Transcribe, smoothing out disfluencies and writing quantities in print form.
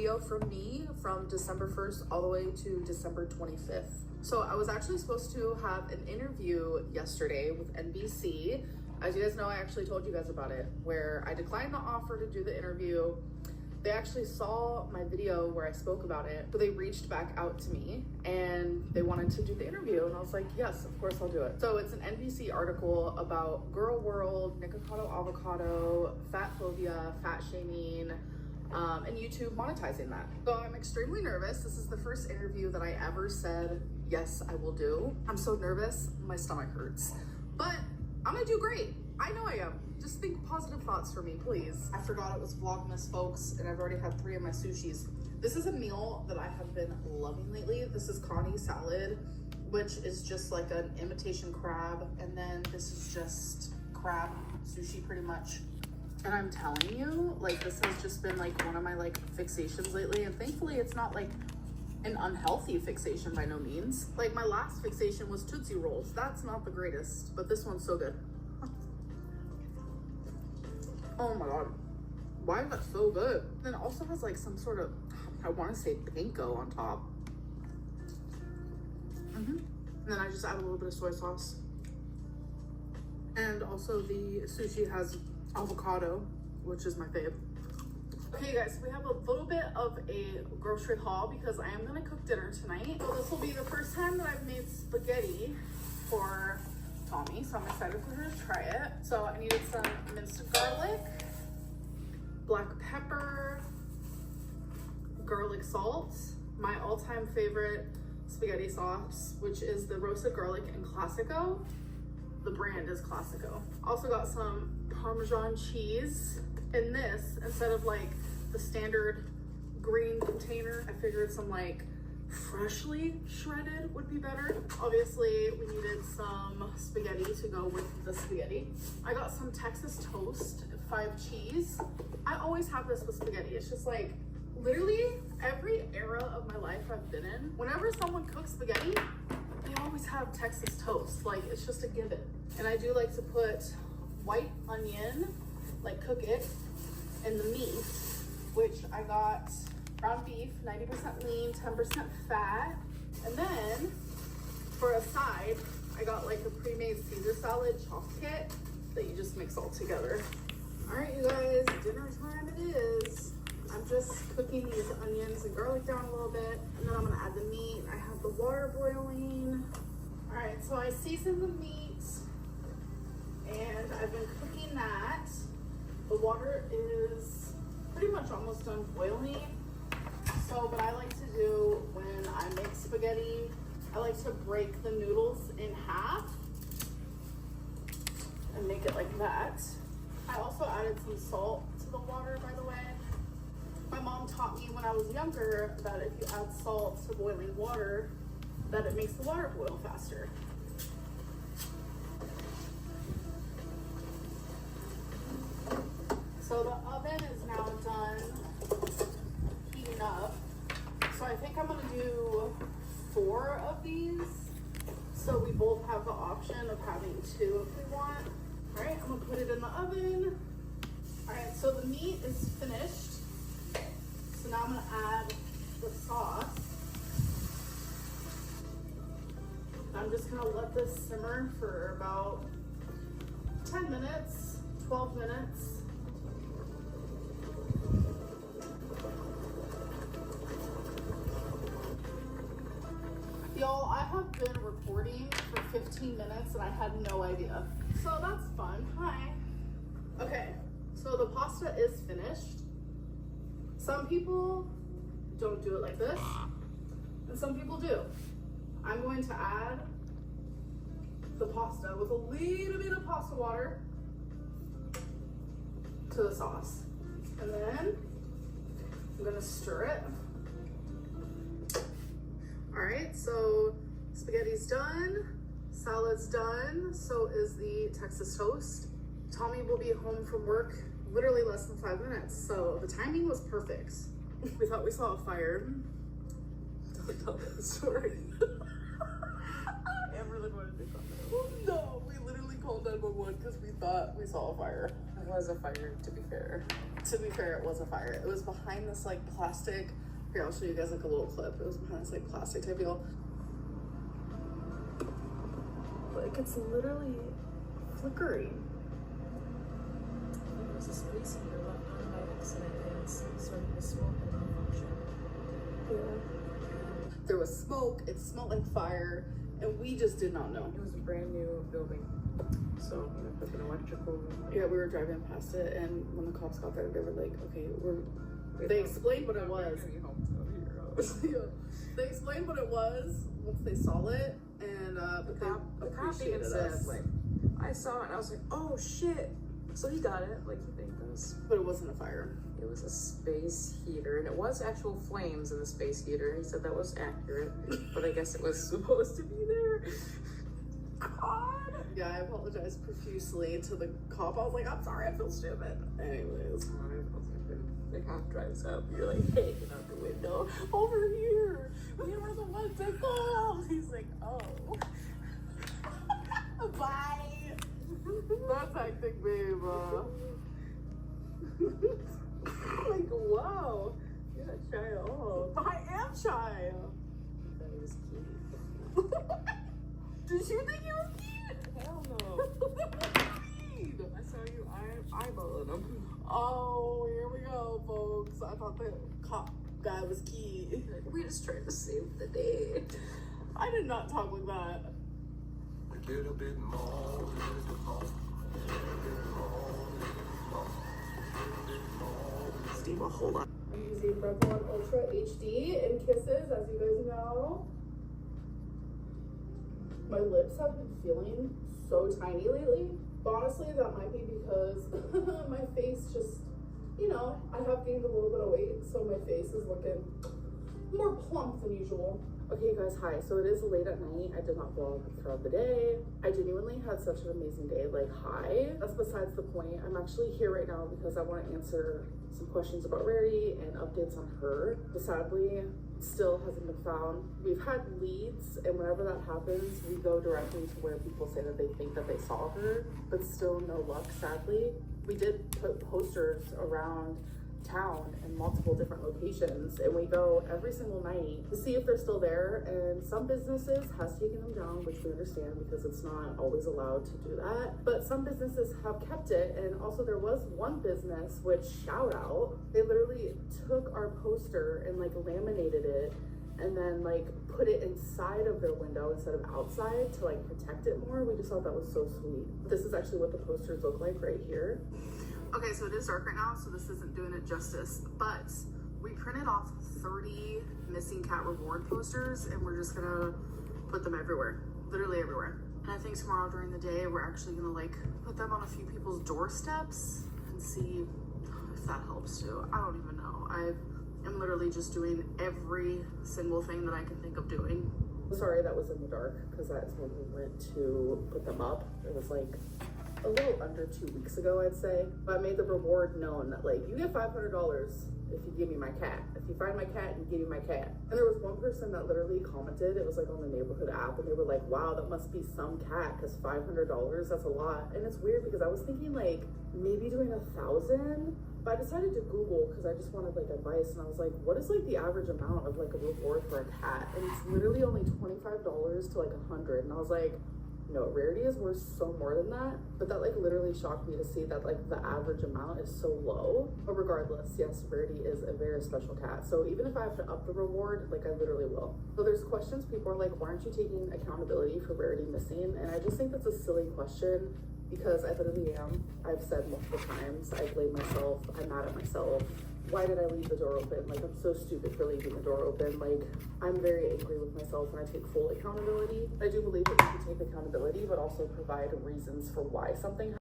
Video from me from December 1st all the way to December 25th. So I was actually supposed to have an interview yesterday with NBC. As you guys know, I actually told you guys about it, where I declined the offer to do the interview. They actually saw my video where I spoke about it, so they reached back out to me and they wanted to do the interview, and I was like, yes, of course I'll do it. So it's an NBC article about girl world, Nikocado avocado, fat phobia, fat shaming, and YouTube monetizing that. So I'm extremely nervous. This is the first interview that I ever said, yes, I will do. I'm so nervous, my stomach hurts, but I'm gonna do great. I know I am. Just think positive thoughts for me, please. I forgot it was Vlogmas, folks, and I've already had 3 of my sushis. This is a meal that I have been loving lately. This is kani salad, which is just like an imitation crab, and then this is just crab sushi pretty much. And I'm telling you, like, this has just been like one of my like fixations lately, and thankfully it's not like an unhealthy fixation by no means. Like, my last fixation was Tootsie Rolls. That's not the greatest, but this one's so good. Oh my god, why is that so good? Then it also has like some sort of, I want to say panko on top. And then I just add a little bit of soy sauce. And also the sushi has avocado, which is my fave. Okay guys, we have a little bit of a grocery haul because I am gonna cook dinner tonight. So this will be the first time that I've made spaghetti for Tommy, so I'm excited for her to try it. So I needed some minced garlic, black pepper, garlic salt, my all-time favorite spaghetti sauce, which is the roasted garlic in Classico. The brand is Classico. Also got some Parmesan cheese. In this, instead of like the standard green container, I figured some like freshly shredded would be better. Obviously, we needed some spaghetti to go with the spaghetti. I got some Texas toast, 5 cheese. I always have this with spaghetti. It's just like literally every era of my life I've been in, whenever someone cooks spaghetti, they always have Texas toast. Like, it's just a given. And I do like to put white onion, like cook it, in the meat, which I got ground beef, 90% lean, 10% fat. And then for a side, I got like a pre-made Caesar salad chopped kit that you just mix all together. All right, you guys, dinner time it is. I'm just cooking these onions and garlic down a little bit, and then I'm gonna add the meat. I have the water boiling. All right, so I seasoned the meat and I've been cooking that. The water is pretty much almost done boiling. So what I like to do when I make spaghetti, I like to break the noodles in half and make it like that. I also added some salt to the water, by the way. My mom taught me when I was younger that if you add salt to boiling water, that it makes the water boil faster. So the oven is now done heating up. So I think I'm gonna do 4 of these. So we both have the option of having 2 if we want. All right, I'm gonna put it in the oven. All right, so the meat is finished. So now I'm gonna add the sauce. I'm just gonna let this simmer for about 10 minutes, 12 minutes. Y'all, I have been recording for 15 minutes and I had no idea. So that's fun. Hi. Okay, so the pasta is finished. Some people don't do it like this, and some people do. I'm going to add the pasta with a little bit of pasta water to the sauce. And then I'm gonna stir it. All right, so spaghetti's done, salad's done, so is the Texas toast. Tommy will be home from work literally less than 5 minutes, so the timing was perfect. We thought we saw a fire. Don't tell that story. Amberlynn wanted to come. No, we literally called 911 because we thought we saw a fire. It was a fire, to be fair. To be fair, it was a fire. It was behind this like plastic. Here, I'll show you guys like a little clip. It was behind this like plastic type deal. Like it's literally flickering. There was a space heater left on by accident and it's starting to smoke and malfunction. Yeah. There was smoke, it smelled like fire, and we just did not know. It was a brand new building. So, you know, with an electrical. Yeah, we were driving past it, and when the cops got there, they were like, okay, they explained what it was. Yeah. They explained what it was once they saw it, and but the cop even said, like, I saw it and I was like, oh shit. So he got it, like you think this. But it wasn't a fire. It was a space heater, and it was actual flames in the space heater. He said that was accurate, but I guess it was supposed to be there. God. Yeah, I apologized profusely to the cop. I was like, I'm sorry, I feel stupid. Anyways. The cop drives up, you're like hanging out the window. Over here! We were the ones that called! He's like, oh. Bye! That's hectic, babe. Like, wow. You're not shy at all. I am shy. That was cute. Did you think he was cute? Hell no. I saw you eyeballing him. Oh, here we go, folks. I thought the cop guy was cute. We just tried to save the day. I did not talk like that. A little bit more, Steve, hold on. I'm using Revlon Ultra HD in Kisses, as you guys know. My lips have been feeling so tiny lately. But honestly, that might be because my face just, you know, I have gained a little bit of weight, so my face is looking more plump than usual. Okay, guys, hi. So it is late at night. I did not vlog throughout the day. I genuinely had such an amazing day. Like, hi. That's besides the point. I'm actually here right now because I want to answer some questions about Rarity and updates on her. But sadly, still hasn't been found. We've had leads, and whenever that happens, we go directly to where people say that they think that they saw her, but still no luck, sadly. We did put posters around town in multiple different locations, and we go every single night to see if they're still there, and some businesses has taken them down, which we understand because it's not always allowed to do that, but some businesses have kept it. And also there was one business, which shout out, they literally took our poster and like laminated it and then like put it inside of their window instead of outside to like protect it more. We just thought that was so sweet. This is actually what the posters look like right here. Okay, so it is dark right now, so this isn't doing it justice, but we printed off 30 missing cat reward posters, and we're just gonna put them everywhere, literally everywhere. And I think tomorrow during the day, we're actually gonna like put them on a few people's doorsteps and see if that helps too. I don't even know. I am literally just doing every single thing that I can think of doing. Sorry that was in the dark, because that is when we went to put them up. It was like a little under 2 weeks ago, I'd say. But I made the reward known that like, you get $500 if you give me my cat. If you find my cat, you give me my cat. And there was one person that literally commented, it was like on the neighborhood app, and they were like, wow, that must be some cat, because $500, that's a lot. And it's weird because I was thinking like maybe doing 1,000, but I decided to Google because I just wanted like advice, and I was like, what is like the average amount of like a reward for a cat? And it's literally only $25 to like 100. And I was like, no, Rarity is worth so more than that. But that like literally shocked me to see that like the average amount is so low. But regardless, yes, Rarity is a very special cat. So even if I have to up the reward, like I literally will. So there's questions, people are like, why aren't you taking accountability for Rarity missing? And I just think that's a silly question, because I literally am. I've said multiple times, I blame myself, I'm mad at myself. Why did I leave the door open? Like, I'm so stupid for leaving the door open. Like, I'm very angry with myself, and I take full accountability. I do believe that you can take accountability, but also provide reasons for why something happened.